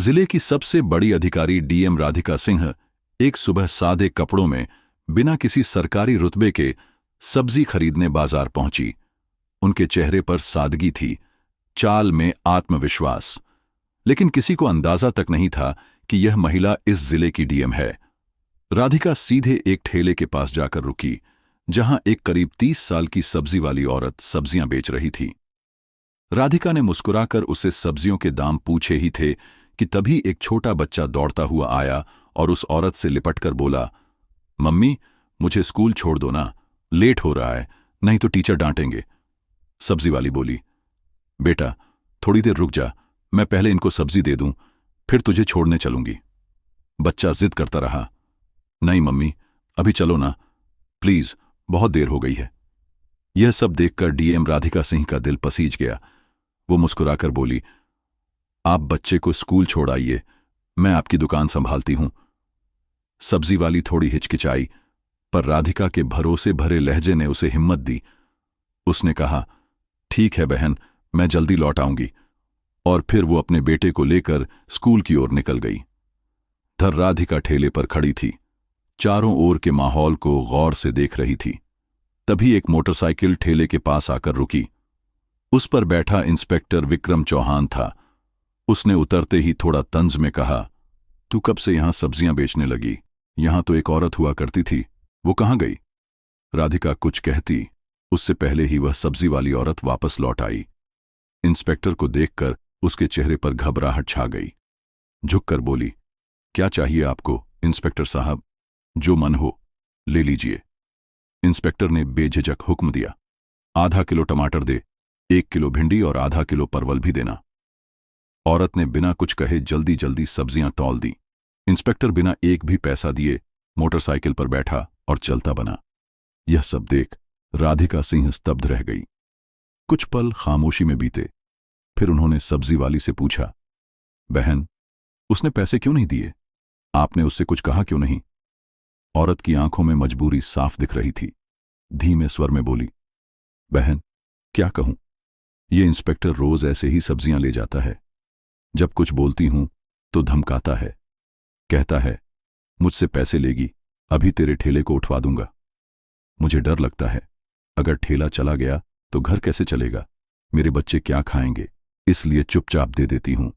जिले की सबसे बड़ी अधिकारी डीएम राधिका सिंह एक सुबह सादे कपड़ों में बिना किसी सरकारी रुतबे के सब्जी खरीदने बाजार पहुंची। उनके चेहरे पर सादगी थी, चाल में आत्मविश्वास, लेकिन किसी को अंदाजा तक नहीं था कि यह महिला इस जिले की डीएम है। राधिका सीधे एक ठेले के पास जाकर रुकी, जहां एक करीब 30 साल की सब्जी वाली औरत सब्जियां बेच रही थी। राधिका ने मुस्कुराकर उससे सब्जियों के दाम पूछे ही थे कि तभी एक छोटा बच्चा दौड़ता हुआ आया और उस औरत से लिपटकर बोला, मम्मी, मुझे स्कूल छोड़ दो ना, लेट हो रहा है, नहीं तो टीचर डांटेंगे। सब्जी वाली बोली, बेटा थोड़ी देर रुक जा, मैं पहले इनको सब्जी दे दूं, फिर तुझे छोड़ने चलूंगी। बच्चा जिद करता रहा, नहीं मम्मी, अभी चलो ना, प्लीज, बहुत देर हो गई है। यह सब देखकर डीएम राधिका सिंह का दिल पसीज गया। वो मुस्कुराकर बोली, आप बच्चे को स्कूल छोड़ आइए, मैं आपकी दुकान संभालती हूं। सब्जी वाली थोड़ी हिचकिचाई, पर राधिका के भरोसे भरे लहजे ने उसे हिम्मत दी। उसने कहा, ठीक है बहन, मैं जल्दी लौट आऊंगी। और फिर वो अपने बेटे को लेकर स्कूल की ओर निकल गई। धर राधिका ठेले पर खड़ी थी, चारों ओर के माहौल को गौर से देख रही थी। तभी एक मोटरसाइकिल ठेले के पास आकर रुकी। उस पर बैठा इंस्पेक्टर विक्रम चौहान था। उसने उतरते ही थोड़ा तंज में कहा, तू कब से यहां सब्जियां बेचने लगी? यहां तो एक औरत हुआ करती थी, वो कहां गई? राधिका कुछ कहती, उससे पहले ही वह सब्जी वाली औरत वापस लौट आई। इंस्पेक्टर को देखकर उसके चेहरे पर घबराहट छा गई। झुककर बोली, क्या चाहिए आपको इंस्पेक्टर साहब? जो मन हो ले लीजिए। इंस्पेक्टर ने बेझिझक हुक्म दिया, आधा किलो टमाटर दे, 1 किलो भिंडी और आधा किलो परवल भी देना। औरत ने बिना कुछ कहे जल्दी जल्दी सब्जियां तौल दी। इंस्पेक्टर बिना एक भी पैसा दिए मोटरसाइकिल पर बैठा और चलता बना। यह सब देख राधिका सिंह स्तब्ध रह गई। कुछ पल खामोशी में बीते, फिर उन्होंने सब्जी वाली से पूछा, बहन, उसने पैसे क्यों नहीं दिए? आपने उससे कुछ कहा क्यों नहीं? औरत की आंखों में मजबूरी साफ दिख रही थी। धीमे स्वर में बोली, बहन, क्या कहूं, ये इंस्पेक्टर रोज ऐसे ही सब्जियां ले जाता है। जब कुछ बोलती हूं तो धमकाता है, कहता है मुझसे पैसे लेगी, अभी तेरे ठेले को उठवा दूंगा। मुझे डर लगता है, अगर ठेला चला गया तो घर कैसे चलेगा, मेरे बच्चे क्या खाएंगे, इसलिए चुपचाप दे देती हूं।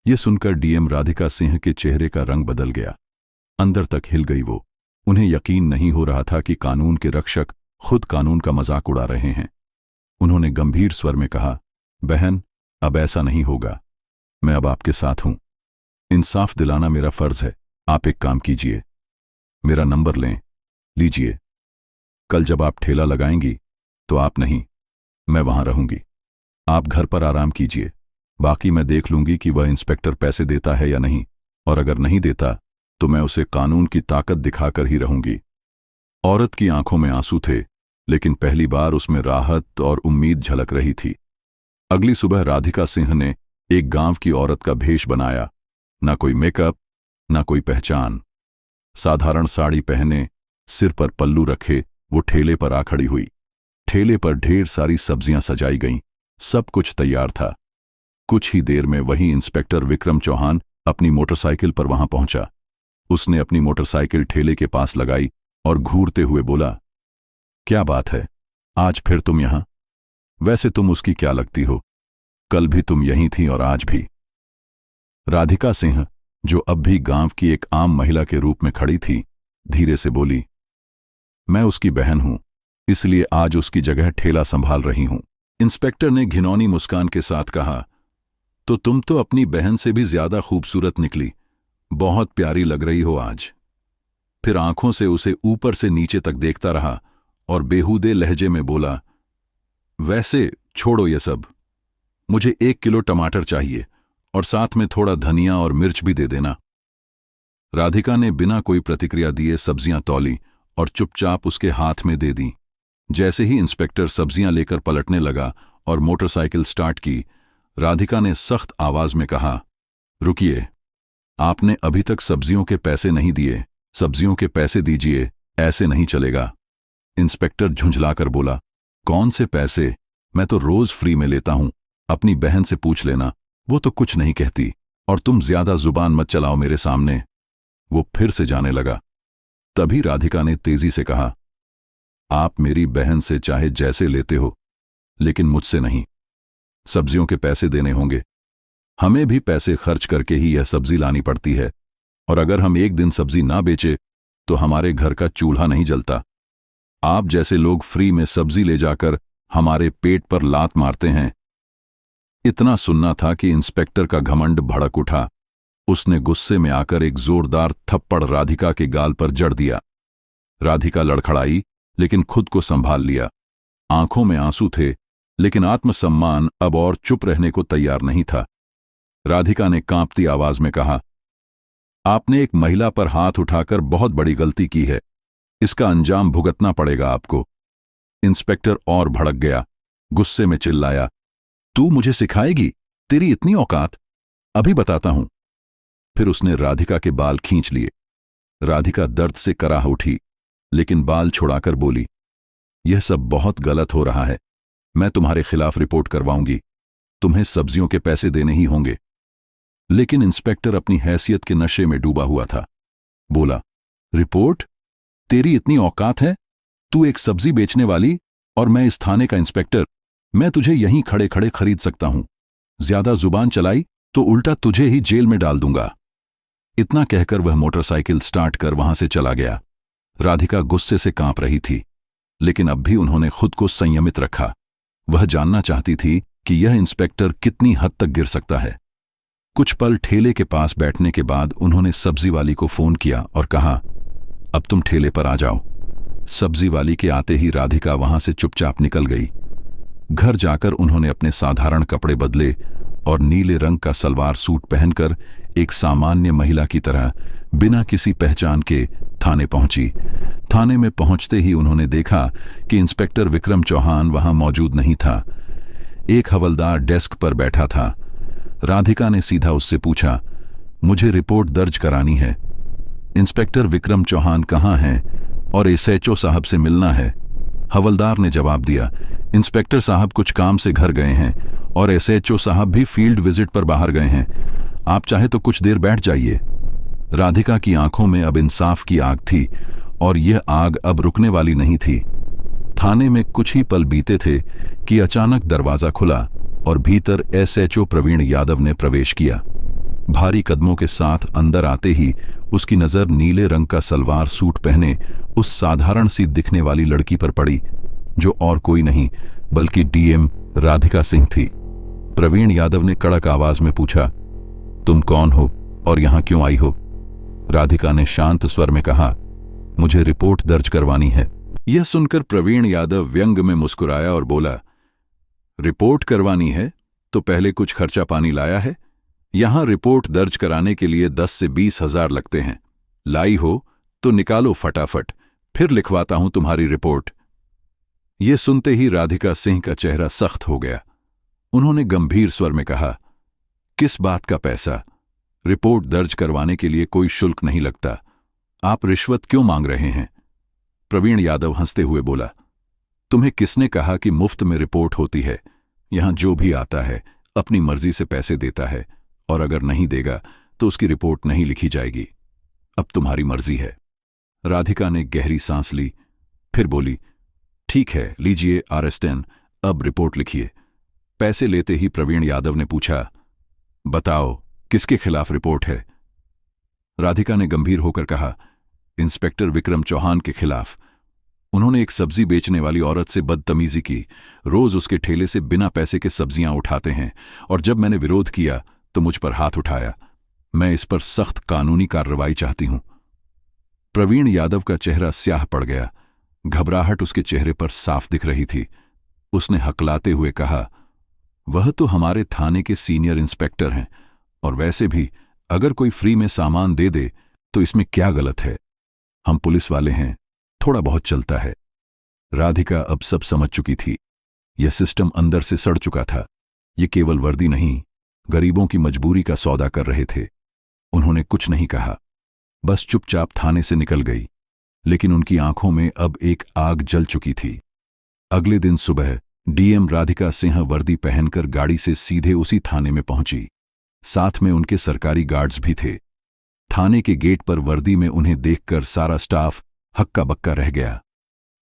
यह सुनकर डीएम राधिका सिंह के चेहरे का रंग बदल गया। अंदर तक हिल गई वो। उन्हें यकीन नहीं हो रहा था कि कानून के रक्षक खुद कानून का मजाक उड़ा रहे हैं। उन्होंने गंभीर स्वर में कहा, बहन, अब ऐसा नहीं होगा, मैं अब आपके साथ हूं। इंसाफ दिलाना मेरा फर्ज है। आप एक काम कीजिए, मेरा नंबर लें, लीजिए। कल जब आप ठेला लगाएंगी तो आप नहीं, मैं वहां रहूंगी। आप घर पर आराम कीजिए, बाकी मैं देख लूंगी कि वह इंस्पेक्टर पैसे देता है या नहीं, और अगर नहीं देता तो मैं उसे कानून की ताकत दिखाकर ही रहूंगी। औरत की आंखों में आंसू थे, लेकिन पहली बार उसमें राहत और उम्मीद झलक रही थी। अगली सुबह राधिका सिंह ने एक गांव की औरत का भेष बनाया। ना कोई मेकअप, ना कोई पहचान। साधारण साड़ी पहने, सिर पर पल्लू रखे वो ठेले पर आ खड़ी हुई। ठेले पर ढेर सारी सब्जियां सजाई गईं, सब कुछ तैयार था। कुछ ही देर में वही इंस्पेक्टर विक्रम चौहान अपनी मोटरसाइकिल पर वहां पहुंचा। उसने अपनी मोटरसाइकिल ठेले के पास लगाई और घूरते हुए बोला, क्या बात है, आज फिर तुम यहां? वैसे तुम उसकी क्या लगती हो? कल भी तुम यहीं थी और आज भी। राधिका सिंह, जो अब भी गांव की एक आम महिला के रूप में खड़ी थी, धीरे से बोली, मैं उसकी बहन हूं, इसलिए आज उसकी जगह ठेला संभाल रही हूं। इंस्पेक्टर ने घिनौनी मुस्कान के साथ कहा, तो तुम तो अपनी बहन से भी ज्यादा खूबसूरत निकली, बहुत प्यारी लग रही हो आज। फिर आंखों से उसे ऊपर से नीचे तक देखता रहा और बेहूदे लहजे में बोला, वैसे छोड़ो ये सब, मुझे 1 किलो टमाटर चाहिए और साथ में थोड़ा धनिया और मिर्च भी दे देना। राधिका ने बिना कोई प्रतिक्रिया दिए सब्जियां तौली और चुपचाप उसके हाथ में दे दी। जैसे ही इंस्पेक्टर सब्जियां लेकर पलटने लगा और मोटरसाइकिल स्टार्ट की, राधिका ने सख्त आवाज में कहा, रुकिए, आपने अभी तक सब्जियों के पैसे नहीं दिए, सब्जियों के पैसे दीजिए, ऐसे नहीं चलेगा। इंस्पेक्टर झुंझलाकर बोला, कौन से पैसे? मैं तो रोज फ्री में लेता हूं, अपनी बहन से पूछ लेना, वो तो कुछ नहीं कहती, और तुम ज्यादा जुबान मत चलाओ मेरे सामने। वो फिर से जाने लगा। तभी राधिका ने तेजी से कहा, आप मेरी बहन से चाहे जैसे लेते हो, लेकिन मुझसे नहीं। सब्जियों के पैसे देने होंगे। हमें भी पैसे खर्च करके ही यह सब्जी लानी पड़ती है, और अगर हम एक दिन सब्जी ना बेचे तो हमारे घर का चूल्हा नहीं जलता। आप जैसे लोग फ्री में सब्जी ले जाकर हमारे पेट पर लात मारते हैं। इतना सुनना था कि इंस्पेक्टर का घमंड भड़क उठा। उसने गुस्से में आकर एक जोरदार थप्पड़ राधिका के गाल पर जड़ दिया। राधिका लड़खड़ाई, लेकिन खुद को संभाल लिया। आंखों में आंसू थे, लेकिन आत्मसम्मान अब और चुप रहने को तैयार नहीं था। राधिका ने कांपती आवाज में कहा, आपने एक महिला पर हाथ उठाकर बहुत बड़ी गलती की है। इसका अंजाम भुगतना पड़ेगा आपको। इंस्पेक्टर और भड़क गया, गुस्से में चिल्लाया, तू मुझे सिखाएगी? तेरी इतनी औकात? अभी बताता हूं। फिर उसने राधिका के बाल खींच लिए। राधिका दर्द से कराह उठी, लेकिन बाल छुड़ाकर बोली, यह सब बहुत गलत हो रहा है। मैं तुम्हारे खिलाफ रिपोर्ट करवाऊंगी। तुम्हें सब्जियों के पैसे देने ही होंगे। लेकिन इंस्पेक्टर अपनी हैसियत के नशे में डूबा हुआ था। बोला, रिपोर्ट? तेरी इतनी औकात है? तू एक सब्जी बेचने वाली और मैं इस थाने का इंस्पेक्टर। मैं तुझे यहीं खड़े खड़े खरीद सकता हूं। ज्यादा जुबान चलाई तो उल्टा तुझे ही जेल में डाल दूंगा। इतना कहकर वह मोटरसाइकिल स्टार्ट कर वहां से चला गया। राधिका गुस्से से कांप रही थी, लेकिन अब भी उन्होंने खुद को संयमित रखा। वह जानना चाहती थी कि यह इंस्पेक्टर कितनी हद तक गिर सकता है। कुछ पल ठेले के पास बैठने के बाद उन्होंने सब्जी वाली को फोन किया और कहा, अब तुम ठेले पर आ जाओ। सब्जी वाली के आते ही राधिका वहां से चुपचाप निकल गई। घर जाकर उन्होंने अपने साधारण कपड़े बदले और नीले रंग का सलवार सूट पहनकर एक सामान्य महिला की तरह बिना किसी पहचान के थाने पहुंची। थाने में पहुंचते ही उन्होंने देखा कि इंस्पेक्टर विक्रम चौहान वहां मौजूद नहीं था। एक हवलदार डेस्क पर बैठा था। राधिका ने सीधा उससे पूछा, मुझे रिपोर्ट दर्ज करानी है। इंस्पेक्टर विक्रम चौहान कहाँ हैं और एसएचओ साहब से मिलना है। हवलदार ने जवाब दिया, इंस्पेक्टर साहब कुछ काम से घर गए हैं और एसएचओ साहब भी फील्ड विजिट पर बाहर गए हैं। आप चाहे तो कुछ देर बैठ जाइए। राधिका की आंखों में अब इंसाफ की आग थी, और यह आग अब रुकने वाली नहीं थी। थाने में कुछ ही पल बीते थे कि अचानक दरवाजा खुला और भीतर एसएचओ प्रवीण यादव ने प्रवेश किया। भारी कदमों के साथ अंदर आते ही उसकी नजर नीले रंग का सलवार सूट पहने उस साधारण सी दिखने वाली लड़की पर पड़ी, जो और कोई नहीं बल्कि डीएम राधिका सिंह थी। प्रवीण यादव ने कड़क आवाज में पूछा, तुम कौन हो और यहां क्यों आई हो? राधिका ने शांत स्वर में कहा, मुझे रिपोर्ट दर्ज करवानी है। यह सुनकर प्रवीण यादव व्यंग में मुस्कुराया और बोला, रिपोर्ट करवानी है तो पहले कुछ खर्चा पानी लाया है? यहां रिपोर्ट दर्ज कराने के लिए 10 से 20 हजार लगते हैं। लाई हो तो निकालो फटाफट, फिर लिखवाता हूं तुम्हारी रिपोर्ट। यह सुनते ही राधिका सिंह का चेहरा सख्त हो गया। उन्होंने गंभीर स्वर में कहा, किस बात का पैसा? रिपोर्ट दर्ज करवाने के लिए कोई शुल्क नहीं लगता। आप रिश्वत क्यों मांग रहे हैं? प्रवीण यादव हंसते हुए बोला, तुम्हें किसने कहा कि मुफ्त में रिपोर्ट होती है? यहां जो भी आता है अपनी मर्जी से पैसे देता है, और अगर नहीं देगा तो उसकी रिपोर्ट नहीं लिखी जाएगी। अब तुम्हारी मर्जी है। राधिका ने गहरी सांस ली, फिर बोली, ठीक है, लीजिए RS10, अब रिपोर्ट लिखिए। पैसे लेते ही प्रवीण यादव ने पूछा, बताओ किसके खिलाफ रिपोर्ट है? राधिका ने गंभीर होकर कहा, इंस्पेक्टर विक्रम चौहान के खिलाफ। उन्होंने एक सब्जी बेचने वाली औरत से बदतमीजी की। रोज उसके ठेले से बिना पैसे के सब्जियां उठाते हैं, और जब मैंने विरोध किया तो मुझ पर हाथ उठाया। मैं इस पर सख्त कानूनी कार्रवाई चाहती हूं। प्रवीण यादव का चेहरा स्याह पड़ गया। घबराहट उसके चेहरे पर साफ दिख रही थी। उसने हकलाते हुए कहा, वह तो हमारे थाने के सीनियर इंस्पेक्टर हैं, और वैसे भी अगर कोई फ्री में सामान दे दे तो इसमें क्या गलत है? हम पुलिस वाले हैं, थोड़ा बहुत चलता है। राधिका अब सब समझ चुकी थी। यह सिस्टम अंदर से सड़ चुका था। ये केवल वर्दी नहीं, गरीबों की मजबूरी का सौदा कर रहे थे। उन्होंने कुछ नहीं कहा, बस चुपचाप थाने से निकल गई, लेकिन उनकी आंखों में अब एक आग जल चुकी थी। अगले दिन सुबह डीएम राधिका सिंह वर्दी पहनकर गाड़ी से सीधे उसी थाने में पहुंची। साथ में उनके सरकारी गार्ड्स भी थे। थाने के गेट पर वर्दी में उन्हें देखकर सारा स्टाफ हक्का बक्का रह गया।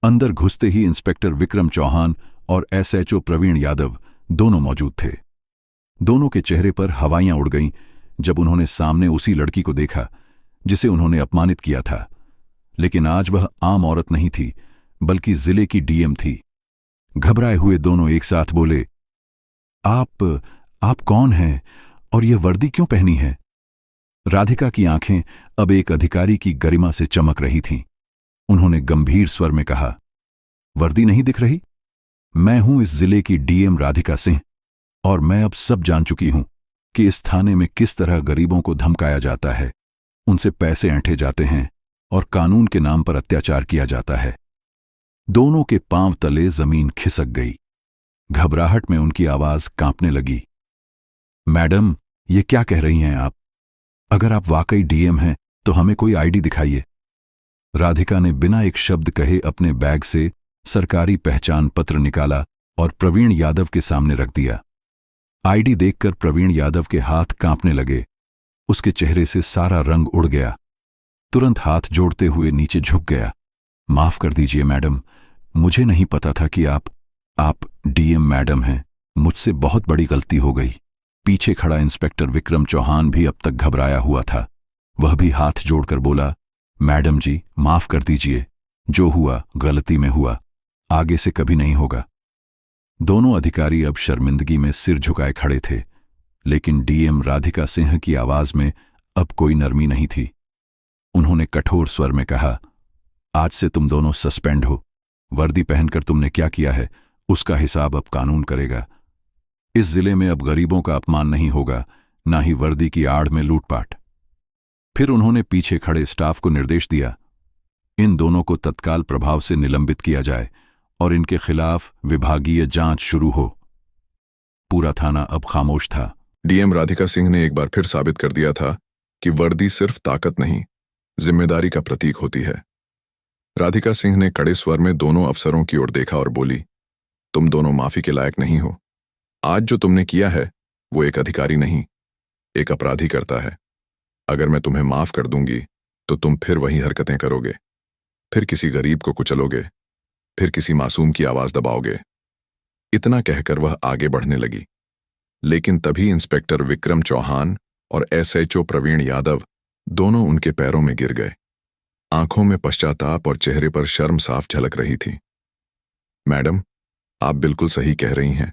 अंदर घुसते ही इंस्पेक्टर विक्रम चौहान और एसएचओ प्रवीण यादव दोनों मौजूद थे। दोनों के चेहरे पर हवाइयां उड़ गईं जब उन्होंने सामने उसी लड़की को देखा जिसे उन्होंने अपमानित किया था। लेकिन आज वह आम औरत नहीं थी, बल्कि जिले की डीएम थी। घबराए हुए दोनों एक साथ बोले, आप कौन हैं और यह वर्दी क्यों पहनी है? राधिका की आंखें अब एक अधिकारी की गरिमा से चमक रही थीं। उन्होंने गंभीर स्वर में कहा, वर्दी नहीं दिख रही? मैं हूं इस जिले की डीएम राधिका सिंह, और मैं अब सब जान चुकी हूं कि इस थाने में किस तरह गरीबों को धमकाया जाता है, उनसे पैसे ऐंठे जाते हैं और कानून के नाम पर अत्याचार किया जाता है। दोनों के पांव तले जमीन खिसक गई। घबराहट में उनकी आवाज कांपने लगी। मैडम, ये क्या कह रही हैं आप? अगर आप वाकई डीएम हैं तो हमें कोई आईडी दिखाइए। राधिका ने बिना एक शब्द कहे अपने बैग से सरकारी पहचान पत्र निकाला और प्रवीण यादव के सामने रख दिया। आईडी देखकर प्रवीण यादव के हाथ कांपने लगे। उसके चेहरे से सारा रंग उड़ गया। तुरंत हाथ जोड़ते हुए नीचे झुक गया। माफ कर दीजिए मैडम, मुझे नहीं पता था कि आप डीएम मैडम हैं। मुझसे बहुत बड़ी गलती हो गई। पीछे खड़ा इंस्पेक्टर विक्रम चौहान भी अब तक घबराया हुआ था। वह भी हाथ जोड़कर बोला, मैडम जी, माफ कर दीजिए। जो हुआ गलती में हुआ, आगे से कभी नहीं होगा। दोनों अधिकारी अब शर्मिंदगी में सिर झुकाए खड़े थे, लेकिन डीएम राधिका सिंह की आवाज में अब कोई नरमी नहीं थी। उन्होंने कठोर स्वर में कहा, आज से तुम दोनों सस्पेंड हो। वर्दी पहनकर तुमने क्या किया है, उसका हिसाब अब कानून करेगा। इस जिले में अब गरीबों का अपमान नहीं होगा, ना ही वर्दी की आड़ में लूटपाट। फिर उन्होंने पीछे खड़े स्टाफ को निर्देश दिया, इन दोनों को तत्काल प्रभाव से निलंबित किया जाए और इनके खिलाफ विभागीय जांच शुरू हो। पूरा थाना अब खामोश था। डीएम राधिका सिंह ने एक बार फिर साबित कर दिया था कि वर्दी सिर्फ ताकत नहीं, जिम्मेदारी का प्रतीक होती है। राधिका सिंह ने कड़े स्वर में दोनों अफसरों की ओर देखा और बोली, तुम दोनों माफी के लायक नहीं हो। आज जो तुमने किया है वो एक अधिकारी नहीं, एक अपराधी करता है। अगर मैं तुम्हें माफ कर दूंगी तो तुम फिर वही हरकतें करोगे, फिर किसी गरीब को कुचलोगे, फिर किसी मासूम की आवाज दबाओगे। इतना कहकर वह आगे बढ़ने लगी, लेकिन तभी इंस्पेक्टर विक्रम चौहान और एसएचओ प्रवीण यादव दोनों उनके पैरों में गिर गए। आंखों में पश्चाताप और चेहरे पर शर्म साफ झलक रही थी। मैडम, आप बिल्कुल सही कह रही हैं,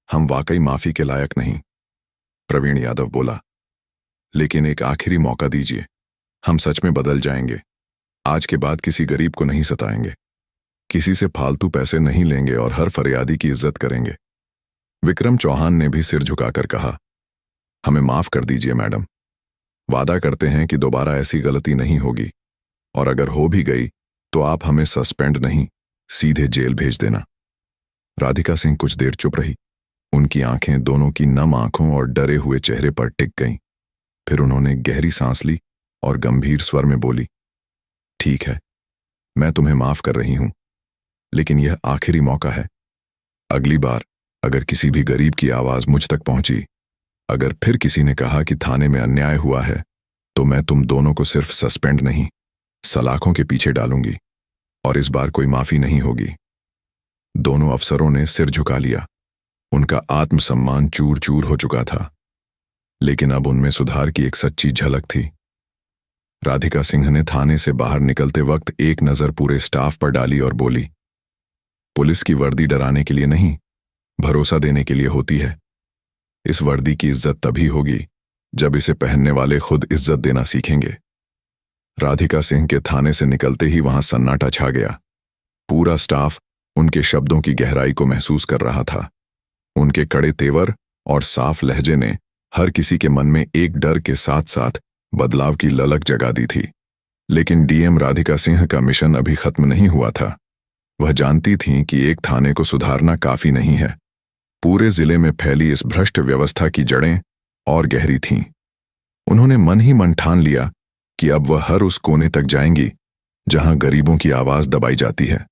हम वाकई माफी के लायक नहीं, प्रवीण यादव बोला। लेकिन एक आखिरी मौका दीजिए, हम सच में बदल जाएंगे। आज के बाद किसी गरीब को नहीं सताएंगे, किसी से फालतू पैसे नहीं लेंगे और हर फरियादी की इज्जत करेंगे। विक्रम चौहान ने भी सिर झुकाकर कहा, हमें माफ कर दीजिए मैडम। वादा करते हैं कि दोबारा ऐसी गलती नहीं होगी, और अगर हो भी गई तो आप हमें सस्पेंड नहीं, सीधे जेल भेज देना। राधिका सिंह कुछ देर चुप रही। उनकी आंखें दोनों की नम आंखों और डरे हुए चेहरे पर टिक गईं। फिर उन्होंने गहरी सांस ली और गंभीर स्वर में बोली, ठीक है, मैं तुम्हें माफ कर रही हूं, लेकिन यह आखिरी मौका है। अगली बार अगर किसी भी गरीब की आवाज मुझ तक पहुंची, अगर फिर किसी ने कहा कि थाने में अन्याय हुआ है, तो मैं तुम दोनों को सिर्फ सस्पेंड नहीं, सलाखों के पीछे डालूंगी, और इस बार कोई माफी नहीं होगी। दोनों अफसरों ने सिर झुका लिया। उनका आत्मसम्मान चूर चूर हो चुका था, लेकिन अब उनमें सुधार की एक सच्ची झलक थी। राधिका सिंह ने थाने से बाहर निकलते वक्त एक नजर पूरे स्टाफ पर डाली और बोली, पुलिस की वर्दी डराने के लिए नहीं, भरोसा देने के लिए होती है। इस वर्दी की इज्जत तभी होगी जब इसे पहनने वाले खुद इज्जत देना सीखेंगे। राधिका सिंह के थाने से निकलते ही वहां सन्नाटा छा गया। पूरा स्टाफ उनके शब्दों की गहराई को महसूस कर रहा था। उनके कड़े तेवर और साफ लहजे ने हर किसी के मन में एक डर के साथ साथ बदलाव की ललक जगा दी थी। लेकिन डीएम राधिका सिंह का मिशन अभी खत्म नहीं हुआ था। वह जानती थीं कि एक थाने को सुधारना काफी नहीं है, पूरे जिले में फैली इस भ्रष्ट व्यवस्था की जड़ें और गहरी थीं। उन्होंने मन ही मन ठान लिया कि अब वह हर उस कोने तक जाएंगी जहां गरीबों की आवाज दबाई जाती है।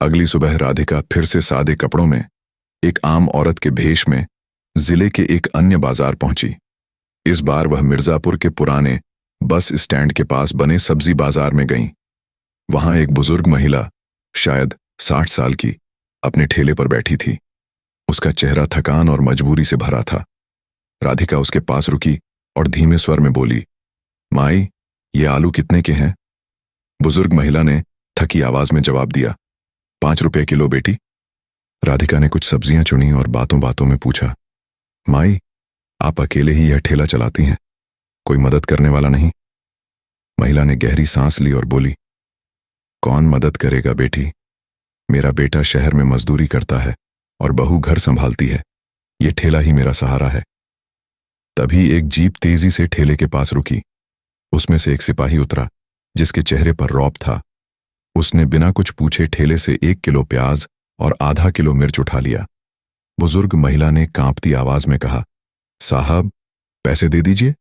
अगली सुबह राधिका फिर से सादे कपड़ों में, एक आम औरत के भेष में, जिले के एक अन्य बाजार पहुंची। इस बार वह मिर्जापुर के पुराने बस स्टैंड के पास बने सब्जी बाजार में गईं। वहां एक बुजुर्ग महिला, शायद 60 साल की, अपने ठेले पर बैठी थी। उसका चेहरा थकान और मजबूरी से भरा था। राधिका उसके पास रुकी और धीमे स्वर में बोली, माई, ये आलू कितने के हैं? बुजुर्ग महिला ने थकी आवाज में जवाब दिया, 5 रुपए किलो बेटी। राधिका ने कुछ सब्जियां चुनी और बातों बातों में पूछा, माई, आप अकेले ही यह ठेला चलाती हैं? कोई मदद करने वाला नहीं? महिला ने गहरी सांस ली और बोली, कौन मदद करेगा बेटी? मेरा बेटा शहर में मजदूरी करता है और बहू घर संभालती है। ये ठेला ही मेरा सहारा है। तभी एक जीप तेजी से ठेले के पास रुकी। उसमें से एक सिपाही उतरा, जिसके चेहरे पर रौब था। उसने बिना कुछ पूछे ठेले से 1 किलो प्याज और आधा किलो मिर्च उठा लिया। बुजुर्ग महिला ने कांपती आवाज में कहा, साहब, पैसे दे दीजिए।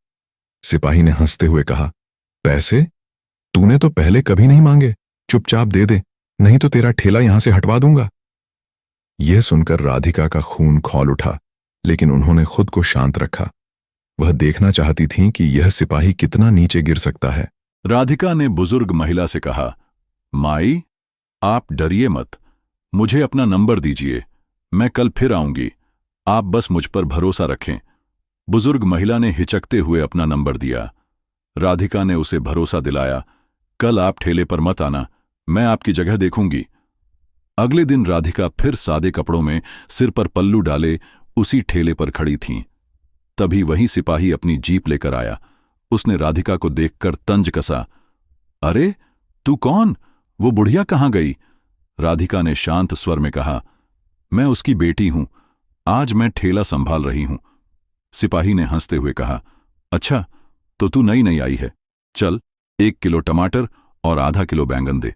सिपाही ने हंसते हुए कहा, पैसे? तूने तो पहले कभी नहीं मांगे। चुपचाप दे दे, नहीं तो तेरा ठेला यहां से हटवा दूंगा। यह सुनकर राधिका का खून खौल उठा, लेकिन उन्होंने खुद को शांत रखा। वह देखना चाहती थीं कि यह सिपाही कितना नीचे गिर सकता है। राधिका ने बुजुर्ग महिला से कहा, माई, आप डरिए मत। मुझे अपना नंबर दीजिए, मैं कल फिर आऊंगी। आप बस मुझ पर भरोसा रखें। बुजुर्ग महिला ने हिचकते हुए अपना नंबर दिया। राधिका ने उसे भरोसा दिलाया, कल आप ठेले पर मत आना, मैं आपकी जगह देखूंगी। अगले दिन राधिका फिर सादे कपड़ों में, सिर पर पल्लू डाले, उसी ठेले पर खड़ी थीं। तभी वही सिपाही अपनी जीप लेकर आया। उसने राधिका को देखकर तंज कसा, अरे तू कौन? वो बुढ़िया कहाँ गई? राधिका ने शांत स्वर में कहा, मैं उसकी बेटी हूं, आज मैं ठेला संभाल रही हूं। सिपाही ने हंसते हुए कहा, अच्छा, तो तू नई नई आई है। चल, 1 किलो टमाटर और आधा किलो बैंगन दे।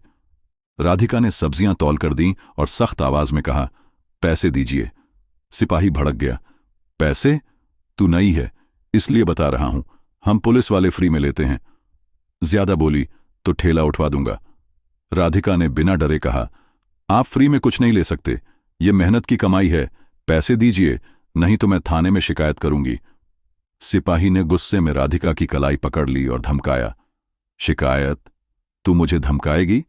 राधिका ने सब्जियां तौल कर दी और सख्त आवाज में कहा, पैसे दीजिए। सिपाही भड़क गया, पैसे? तू नई है इसलिए बता रहा हूं, हम पुलिस वाले फ्री में लेते हैं। ज्यादा बोली तो ठेला उठवा दूंगा। राधिका ने बिना डरे कहा, आप फ्री में कुछ नहीं ले सकते, ये मेहनत की कमाई है, पैसे दीजिए, नहीं तो मैं थाने में शिकायत करूंगी। सिपाही ने गुस्से में राधिका की कलाई पकड़ ली और धमकाया, शिकायत? तू मुझे धमकाएगी?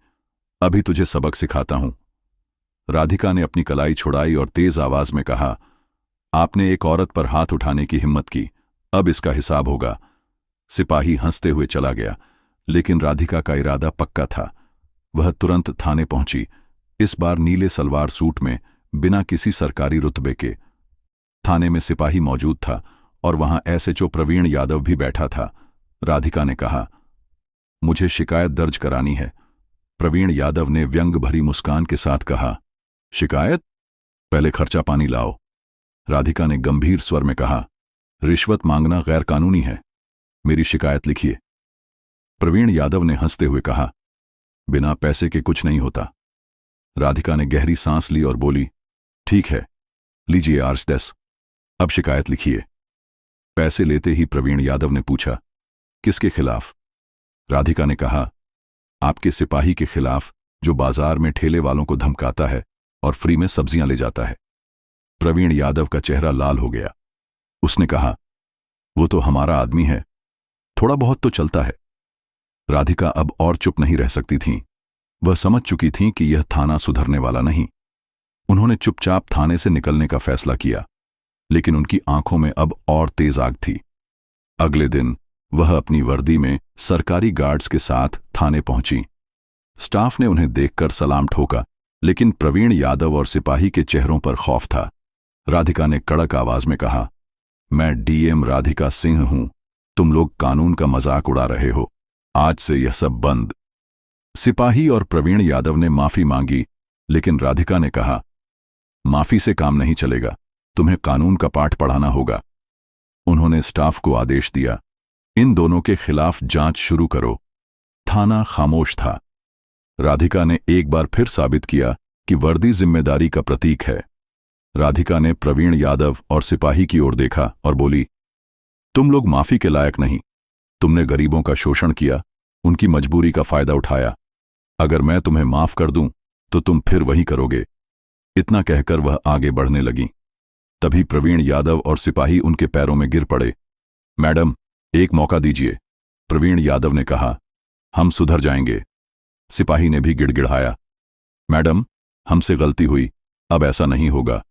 अभी तुझे सबक सिखाता हूं। राधिका ने अपनी कलाई छुड़ाई और तेज आवाज में कहा, आपने एक औरत पर हाथ उठाने की हिम्मत की, अब इसका हिसाब होगा। सिपाही हंसते हुए चला गया, लेकिन राधिका का इरादा पक्का था। वह तुरंत थाने पहुंची, इस बार नीले सलवार सूट में, बिना किसी सरकारी रुतबे के। थाने में सिपाही मौजूद था और वहां एसएचओ प्रवीण यादव भी बैठा था। राधिका ने कहा, मुझे शिकायत दर्ज करानी है। प्रवीण यादव ने व्यंग भरी मुस्कान के साथ कहा, शिकायत? पहले खर्चा पानी लाओ। राधिका ने गंभीर स्वर में कहा, रिश्वत मांगना गैर कानूनी है, मेरी शिकायत लिखिए। प्रवीण यादव ने हंसते हुए कहा, बिना पैसे के कुछ नहीं होता। राधिका ने गहरी सांस ली और बोली, ठीक है, लीजिए आर्चदेस, अब शिकायत लिखिए। पैसे लेते ही प्रवीण यादव ने पूछा, किसके खिलाफ? राधिका ने कहा, आपके सिपाही के खिलाफ, जो बाजार में ठेले वालों को धमकाता है और फ्री में सब्जियां ले जाता है। प्रवीण यादव का चेहरा लाल हो गया। उसने कहा, वो तो हमारा आदमी है, थोड़ा बहुत तो चलता है। राधिका अब और चुप नहीं रह सकती थीं। वह समझ चुकी थीं कि यह थाना सुधरने वाला नहीं। उन्होंने चुपचाप थाने से निकलने का फैसला किया, लेकिन उनकी आंखों में अब और तेज आग थी। अगले दिन वह अपनी वर्दी में सरकारी गार्ड्स के साथ थाने पहुंची। स्टाफ ने उन्हें देखकर सलाम ठोका, लेकिन प्रवीण यादव और सिपाही के चेहरों पर खौफ था। राधिका ने कड़क आवाज में कहा, मैं डीएम राधिका सिंह हूं, तुम लोग कानून का मजाक उड़ा रहे हो, आज से यह सब बंद। सिपाही और प्रवीण यादव ने माफी मांगी, लेकिन राधिका ने कहा, माफी से काम नहीं चलेगा, तुम्हें कानून का पाठ पढ़ाना होगा। उन्होंने स्टाफ को आदेश दिया, इन दोनों के खिलाफ जांच शुरू करो। थाना खामोश था। राधिका ने एक बार फिर साबित किया कि वर्दी जिम्मेदारी का प्रतीक है। राधिका ने प्रवीण यादव और सिपाही की ओर देखा और बोली, तुम लोग माफी के लायक नहीं, तुमने गरीबों का शोषण किया, उनकी मजबूरी का फायदा उठाया। अगर मैं तुम्हें माफ कर दूं तो तुम फिर वही करोगे। इतना कहकर वह आगे बढ़ने लगी। तभी प्रवीण यादव और सिपाही उनके पैरों में गिर पड़े। मैडम, एक मौका दीजिए, प्रवीण यादव ने कहा। हम सुधर जाएंगे। सिपाही ने भी गिड़गिड़ाया। मैडम, हमसे गलती हुई, अब ऐसा नहीं होगा।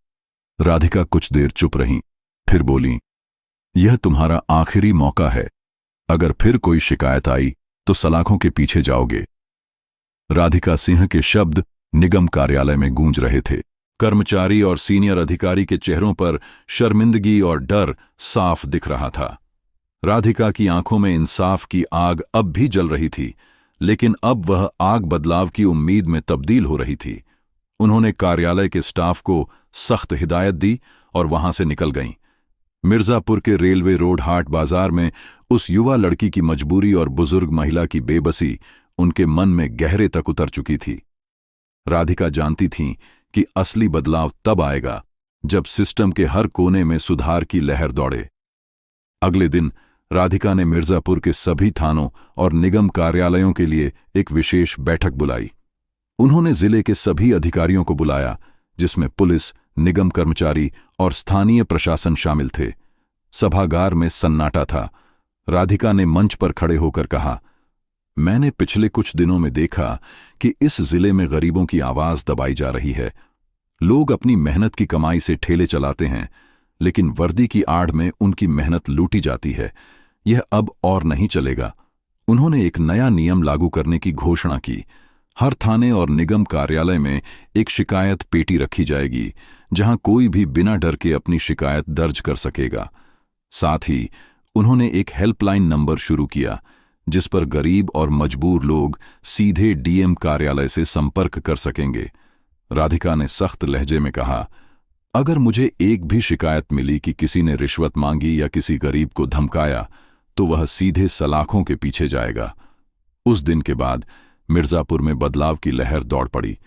राधिका कुछ देर चुप रहीं, फिर बोली, यह तुम्हारा आखिरी मौका है। अगर फिर कोई शिकायत आई तो सलाखों के पीछे जाओगे। राधिका सिंह के शब्द निगम कार्यालय में गूंज रहे थे। कर्मचारी और सीनियर अधिकारी के चेहरों पर शर्मिंदगी और डर साफ दिख रहा था। राधिका की आंखों में इंसाफ की आग अब भी जल रही थी, लेकिन अब वह आग बदलाव की उम्मीद में तब्दील हो रही थी। उन्होंने कार्यालय के स्टाफ को सख्त हिदायत दी और वहां से निकल गईं। मिर्जापुर के रेलवे रोड हाट बाजार में उस युवा लड़की की मजबूरी और बुजुर्ग महिला की बेबसी उनके मन में गहरे तक उतर चुकी थी। राधिका जानती थीं कि असली बदलाव तब आएगा जब सिस्टम के हर कोने में सुधार की लहर दौड़े। अगले दिन राधिका ने मिर्जापुर के सभी थानों और निगम कार्यालयों के लिए एक विशेष बैठक बुलाई। उन्होंने जिले के सभी अधिकारियों को बुलाया, जिसमें पुलिस, निगम कर्मचारी और स्थानीय प्रशासन शामिल थे। सभागार में सन्नाटा था। राधिका ने मंच पर खड़े होकर कहा, मैंने पिछले कुछ दिनों में देखा कि इस जिले में गरीबों की आवाज दबाई जा रही है। लोग अपनी मेहनत की कमाई से ठेले चलाते हैं, लेकिन वर्दी की आड़ में उनकी मेहनत लूटी जाती है। यह अब और नहीं चलेगा। उन्होंने एक नया नियम लागू करने की घोषणा की। हर थाने और निगम कार्यालय में एक शिकायत पेटी रखी जाएगी, जहां कोई भी बिना डर के अपनी शिकायत दर्ज कर सकेगा। साथ ही उन्होंने एक हेल्पलाइन नंबर शुरू किया, जिस पर गरीब और मजबूर लोग सीधे डीएम कार्यालय से संपर्क कर सकेंगे। राधिका ने सख्त लहजे में कहा, अगर मुझे एक भी शिकायत मिली कि किसी ने रिश्वत मांगी या किसी गरीब को धमकाया, तो वह सीधे सलाखों के पीछे जाएगा। उस दिन के बाद मिर्जापुर में बदलाव की लहर दौड़ पड़ी।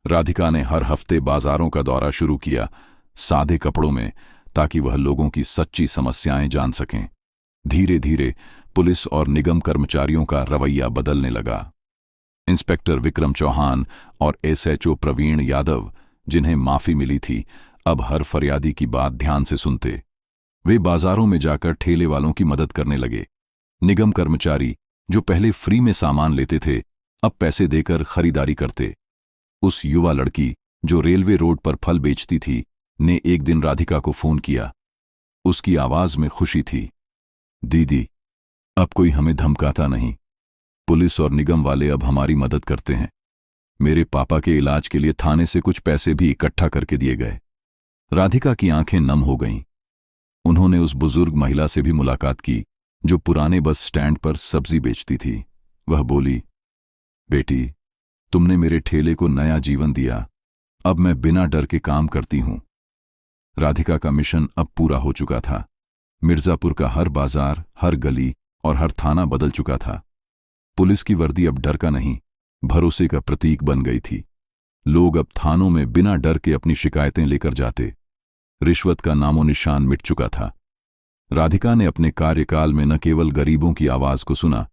राधिका ने हर हफ्ते बाजारों का दौरा शुरू किया, सादे कपड़ों में, ताकि वह लोगों की सच्ची समस्याएं जान सकें। धीरे धीरे पुलिस और निगम कर्मचारियों का रवैया बदलने लगा। इंस्पेक्टर विक्रम चौहान और एसएचओ प्रवीण यादव, जिन्हें माफी मिली थी, अब हर फरियादी की बात ध्यान से सुनते। वे बाजारों में जाकर ठेले वालों की मदद करने लगे। निगम कर्मचारी, जो पहले फ्री में सामान लेते थे, अब पैसे देकर खरीदारी करते। उस युवा लड़की, जो रेलवे रोड पर फल बेचती थी, ने एक दिन राधिका को फोन किया। उसकी आवाज में खुशी थी। दीदी, अब कोई हमें धमकाता नहीं। पुलिस और निगम वाले अब हमारी मदद करते हैं। मेरे पापा के इलाज के लिए थाने से कुछ पैसे भी इकट्ठा करके दिए गए। राधिका की आंखें नम हो गईं। उन्होंने उस बुजुर्ग महिला से भी मुलाकात की, जो पुराने बस स्टैंड पर सब्जी बेचती थी। वह बोली, बेटी, तुमने मेरे ठेले को नया जीवन दिया। अब मैं बिना डर के काम करती हूं। राधिका का मिशन अब पूरा हो चुका था। मिर्जापुर का हर बाजार, हर गली और हर थाना बदल चुका था। पुलिस की वर्दी अब डर का नहीं, भरोसे का प्रतीक बन गई थी। लोग अब थानों में बिना डर के अपनी शिकायतें लेकर जाते। रिश्वत का नामो निशान मिट चुका था। राधिका ने अपने कार्यकाल में न केवल गरीबों की आवाज को सुना,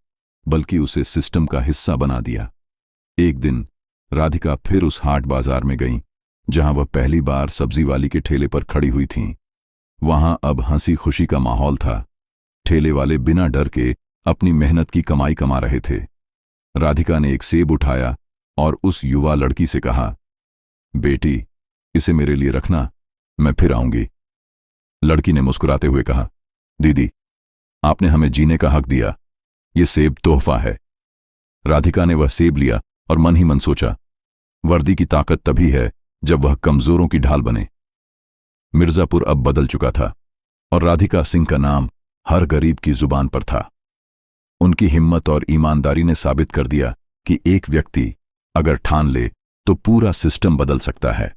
बल्कि उसे सिस्टम का हिस्सा बना दिया। एक दिन राधिका फिर उस हाट बाजार में गईं, जहां वह पहली बार सब्जी वाली के ठेले पर खड़ी हुई थीं। वहां अब हंसी खुशी का माहौल था। ठेले वाले बिना डर के अपनी मेहनत की कमाई कमा रहे थे। राधिका ने एक सेब उठाया और उस युवा लड़की से कहा, बेटी, इसे मेरे लिए रखना, मैं फिर आऊंगी। लड़की ने मुस्कुराते हुए कहा, दीदी, आपने हमें जीने का हक दिया। ये सेब तोहफा है। राधिका ने वह सेब लिया और मन ही मन सोचा, वर्दी की ताकत तभी है जब वह कमजोरों की ढाल बने। मिर्जापुर अब बदल चुका था और राधिका सिंह का नाम हर गरीब की जुबान पर था। उनकी हिम्मत और ईमानदारी ने साबित कर दिया कि एक व्यक्ति अगर ठान ले तो पूरा सिस्टम बदल सकता है।